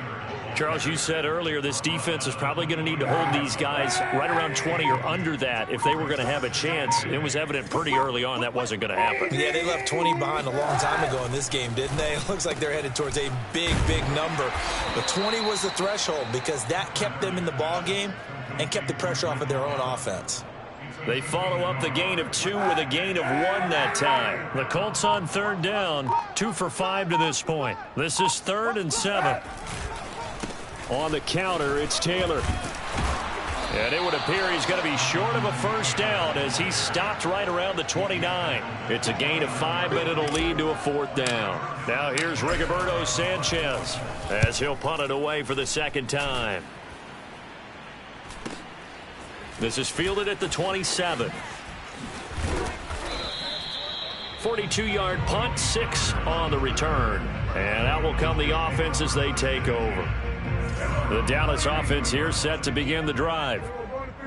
Charles, you said earlier this defense is probably going to need to hold these guys right around 20 or under that if they were going to have a chance. It was evident pretty early on that wasn't going to happen. Yeah, they left 20 behind a long time ago in this game, didn't they? It looks like they're headed towards a big, big number. But 20 was the threshold because that kept them in the ball game and kept the pressure off of their own offense. They follow up the gain of 2 with a gain of 1 that time. The Colts on 3rd down, 2 for 5 to this point. This is 3rd and 7. On the counter, it's Taylor. And it would appear he's going to be short of a first down as he stopped right around the 29. It's a gain of 5, but it'll lead to a 4th down. Now here's Rigoberto Sanchez as he'll punt it away for the 2nd time. This is fielded at the 27. 42-yard punt, 6 on the return. And out will come the offense as they take over. The Dallas offense here set to begin the drive.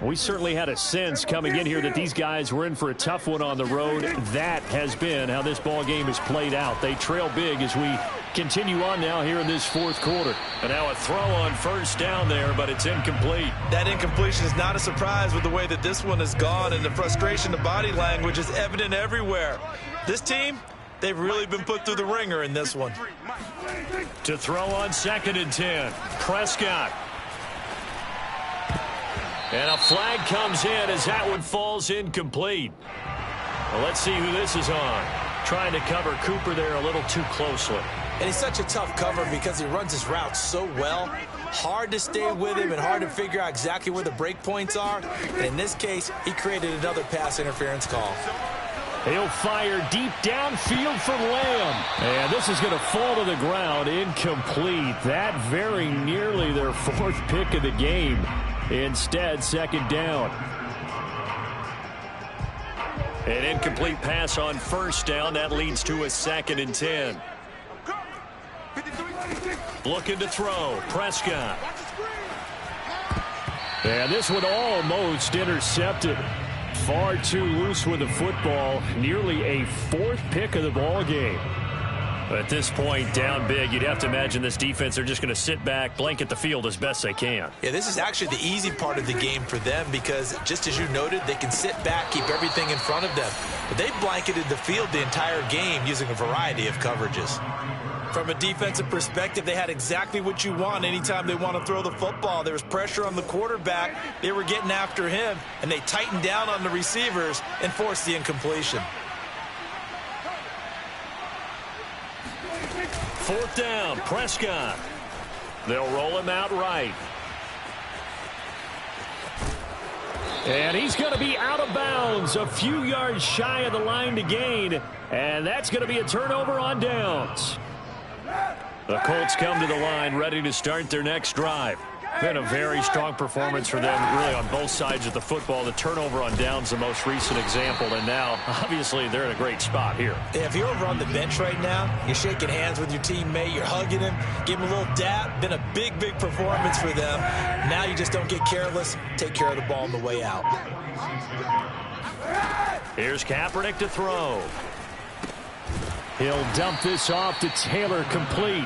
We certainly had a sense coming in here that these guys were in for a tough one on the road. That has been how this ball game has played out. They trail big as we continue on now here in this 4th quarter. And now a throw on 1st down there, but it's incomplete. That incompletion is not a surprise with the way that this one has gone, and the frustration, the body language is evident everywhere. This team, they've really been put through the ringer in this one. To throw on 2nd and 10, Prescott. And a flag comes in as that one falls incomplete. Well, let's see who this is on. trying to cover Cooper there a little too closely. And he's such a tough cover because he runs his routes so well. Hard to stay with him and hard to figure out exactly where the break points are. And in this case, he created another pass interference call. He'll fire deep downfield for Lamb. And this is going to fall to the ground, incomplete. That very nearly their 4th pick of the game. Instead, 2nd down. An incomplete pass on 1st down. That leads to a 2nd and 10. Looking to throw. Prescott. And this one almost intercepted. Far too loose with the football. Nearly a 4th pick of the ball game. At this point, down big, you'd have to imagine this defense, they're just going to sit back, blanket the field as best they can. Yeah, this is actually the easy part of the game for them because, just as you noted, they can sit back, keep everything in front of them. But they blanketed the field the entire game using a variety of coverages. From a defensive perspective, they had exactly what you want anytime they want to throw the football. There was pressure on the quarterback. They were getting after him, and they tightened down on the receivers and forced the incompletion. 4th down, Prescott. They'll roll him out right. And he's going to be out of bounds, a few yards shy of the line to gain. And that's going to be a turnover on downs. The Colts come to the line ready to start their next drive. Been a very strong performance for them, really, on both sides of the football. The turnover on downs, the most recent example, and now, obviously, they're in a great spot here. If you're over on the bench right now, you're shaking hands with your teammate, you're hugging him, give him a little dap. Been a big, big performance for them. Now you just don't get careless. Take care of the ball on the way out. Here's Kaepernick to throw. He'll dump this off to Taylor, complete.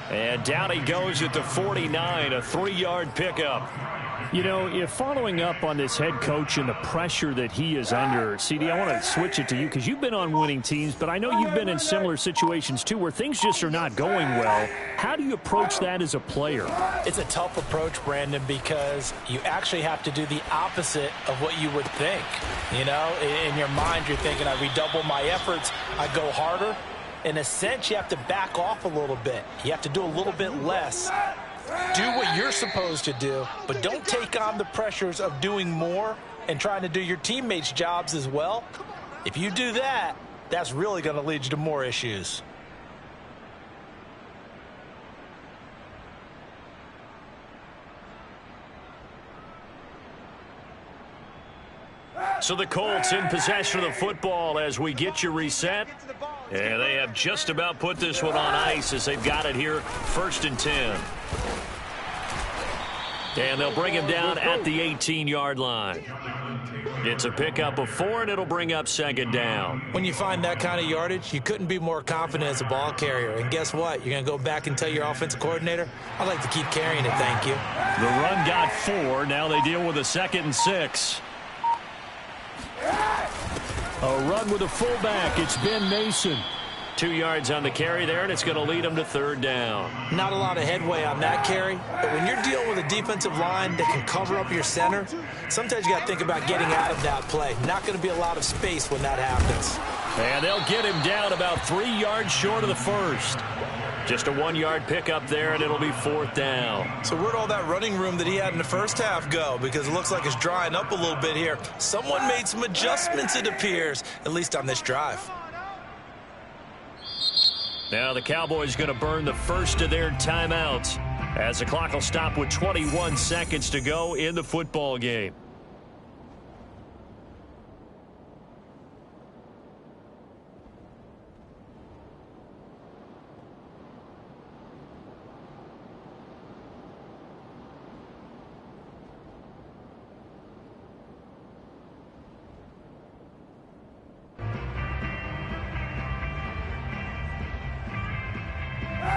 And down he goes at the 49, a 3-yard pickup. You know, if following up on this head coach and the pressure that he is under, CD, I want to switch it to you because you've been on winning teams, but I know you've been in similar situations too where things just are not going well. How do you approach that as a player? It's a tough approach, Brandon, because you actually have to do the opposite of what you would think. You know, in your mind, you're thinking, I redouble my efforts, I go harder. In a sense, you have to back off a little bit. You have to do a little bit less. Do what you're supposed to do, but don't take on the pressures of doing more and trying to do your teammates' jobs as well. If you do that, that's really going to lead you to more issues. So the Colts in possession of the football as we get you reset. And they have just about put this one on ice as they've got it here, 1st and 10. And they'll bring him down at the 18-yard line. It's a pickup of 4, and it'll bring up 2nd down. When you find that kind of yardage, you couldn't be more confident as a ball carrier. And guess what? You're going to go back and tell your offensive coordinator, I'd like to keep carrying it, thank you. The run got 4. Now they deal with a 2nd and 6. A run with a fullback. It's Ben Mason. 2 yards on the carry there, and it's going to lead them to 3rd down. Not a lot of headway on that carry, but when you're dealing with a defensive line that can cover up your center, sometimes you got to think about getting out of that play. Not going to be a lot of space when that happens. And they'll get him down about 3 yards short of the 1st. Just a 1-yard pickup there, and it'll be 4th down. So where'd all that running room that he had in the first half go? Because it looks like it's drying up a little bit here. Someone made some adjustments, it appears, at least on this drive. Now the Cowboys going to burn the first of their timeouts as the clock will stop with 21 seconds to go in the football game.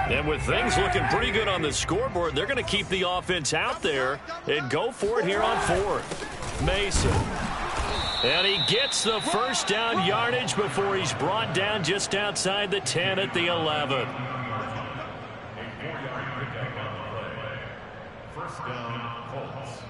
And with things looking pretty good on the scoreboard, they're going to keep the offense out there and go for it here on 4th. Mason. And he gets the 1st down yardage before he's brought down just outside the 10 at the 11. First down, Colts.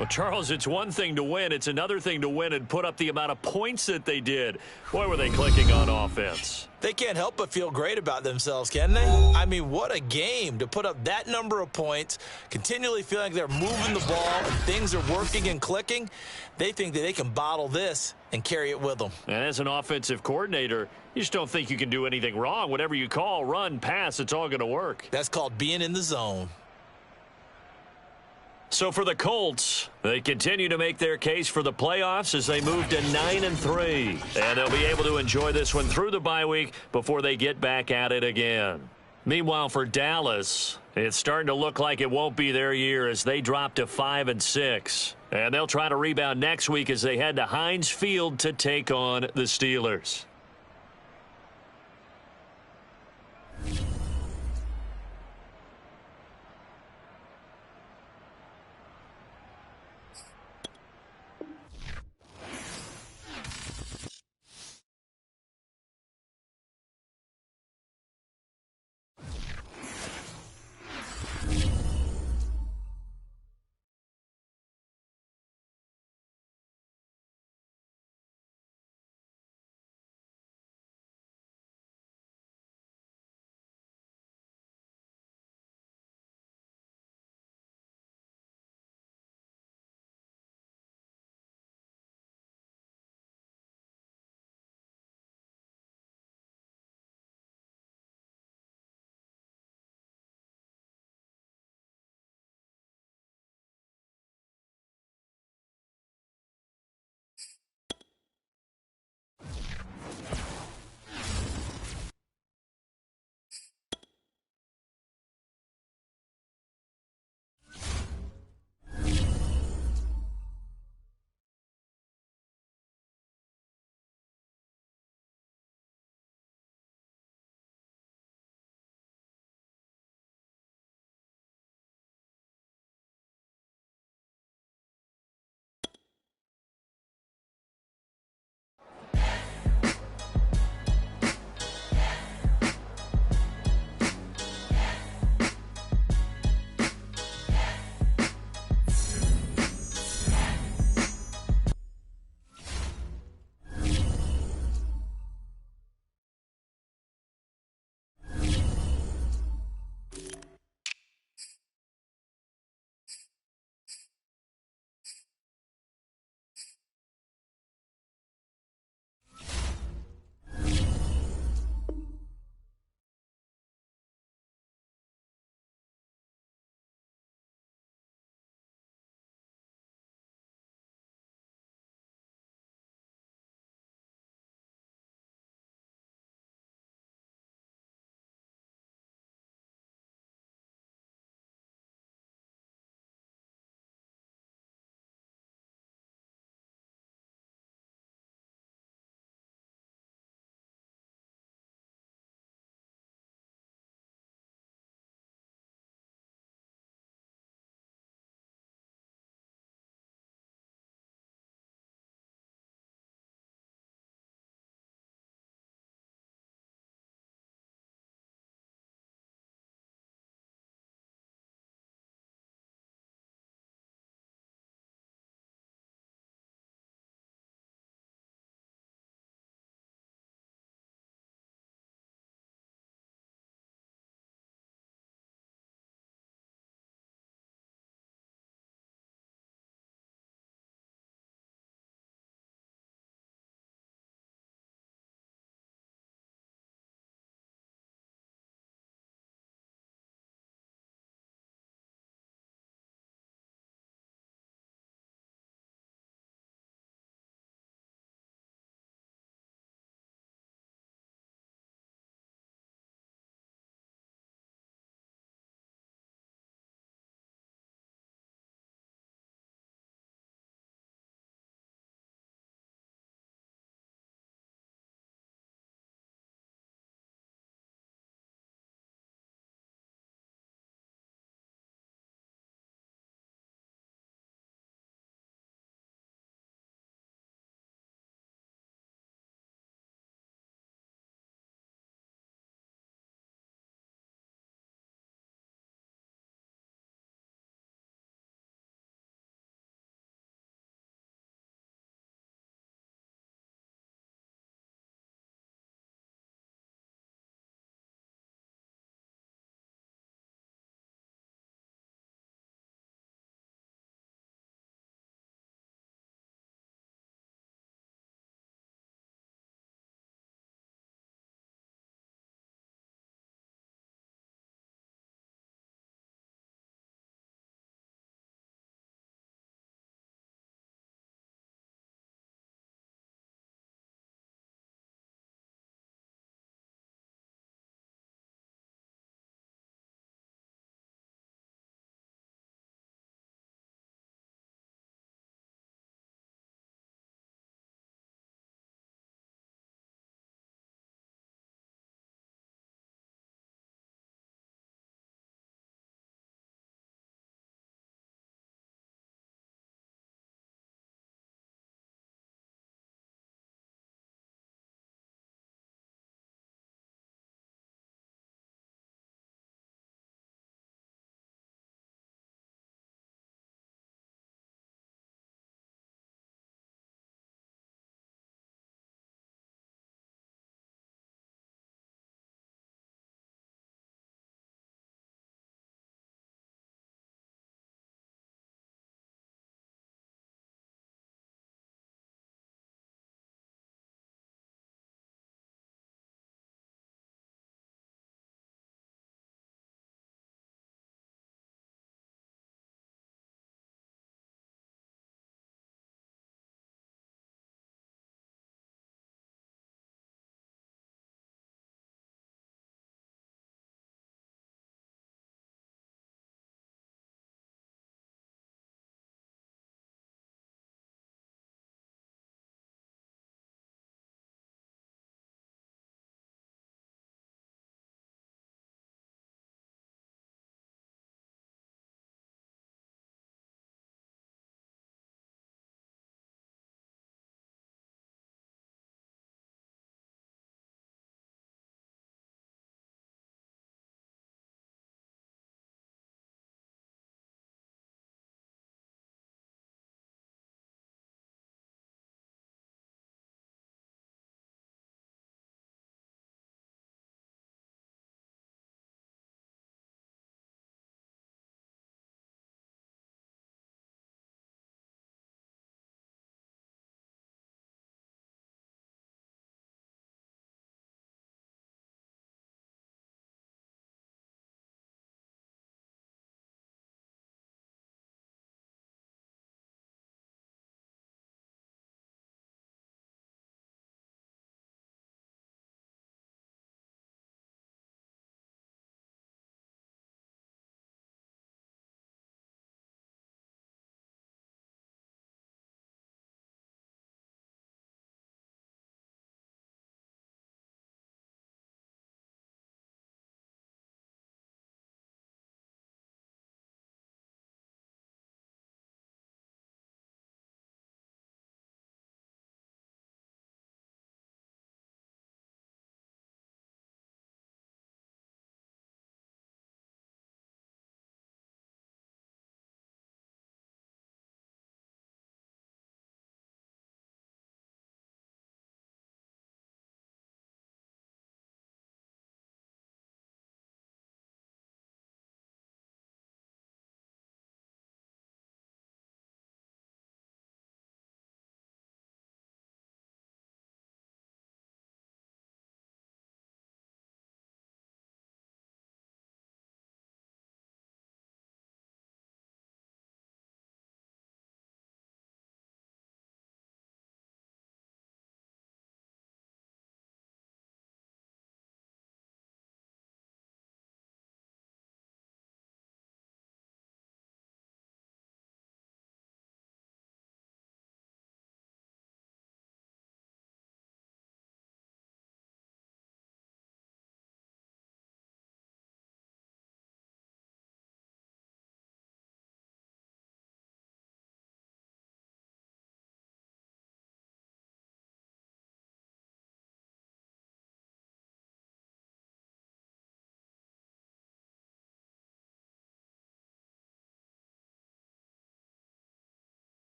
Well, Charles, it's one thing to win. It's another thing to win and put up the amount of points that they did. Boy, were they clicking on offense. They can't help but feel great about themselves, can they? I mean, what a game to put up that number of points, continually feeling like they're moving the ball and things are working and clicking. They think that they can bottle this and carry it with them. And as an offensive coordinator, you just don't think you can do anything wrong. Whatever you call, run, pass, it's all going to work. That's called being in the zone. So for the Colts, they continue to make their case for the playoffs as they move to 9-3. And they'll be able to enjoy this one through the bye week before they get back at it again. Meanwhile, for Dallas, it's starting to look like it won't be their year as they drop to 5-6. And they'll try to rebound next week as they head to Heinz Field to take on the Steelers.